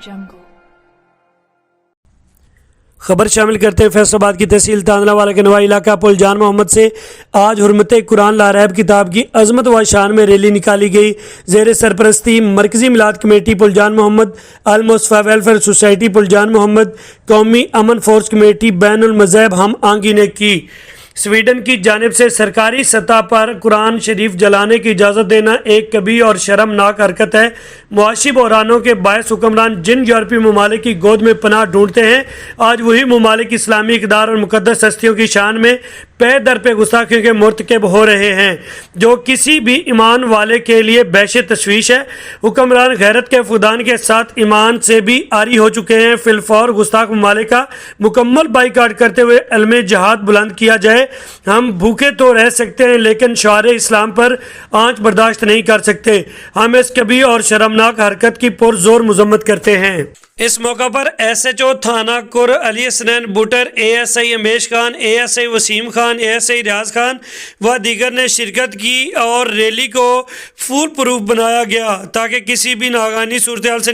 jungle. خبر شامل کرتے ہیں فیصل آباد کی تحصیل تاندلہ والا کے نوائی علاقہ پل جان محمد سے آج حرمت قرآن لاریب کتاب کی عظمت و شان میں ریلی نکالی گئی۔ زیر سرپرستی مرکزی میلاد کمیٹی پل جان محمد، المصطفیٰ ویلفیئر سوسائٹی پل جان محمد، قومی امن فورس کمیٹی بین المذہب ہم آہنگی نے کی۔ سویڈن کی جانب سے سرکاری سطح پر قرآن شریف جلانے کی اجازت دینا ایک کبھی اور شرمناک حرکت ہے۔ معاشی بحرانوں کے باعث حکمران جن یورپی ممالک کی گود میں پناہ ڈھونڈتے ہیں، آج وہی ممالک اسلامی اقدار اور مقدس ہستیوں کی شان میں پے در پہ گستاخیوں کے مرتکب ہو رہے ہیں، جو کسی بھی ایمان والے کے لیے بیش تشویش ہے۔ حکمران غیرت کے فقدان کے ساتھ ایمان سے بھی عاری ہو چکے ہیں۔ فی الفور گستاخ ممالک کا مکمل بائیکاٹ کرتے ہوئے علم جہاد بلند کیا جائے۔ ہم بھوکے تو رہ سکتے ہیں لیکن شعار اسلام پر آنچ برداشت نہیں کر سکتے۔ ہم اس کبھی اور شرمناک حرکت کی پرزور مذمت کرتے ہیں۔ اس موقع پر ایس ایچ او تھانہ کر علی حسنین بوٹر، اے ایس آئی امیش Khan, A S I Waseem Khan, A S I Riaz Khan و دیگر نے شرکت کی اور ریلی کو فول پروف بنایا گیا تاکہ کسی بھی ناگہانی صورتحال سے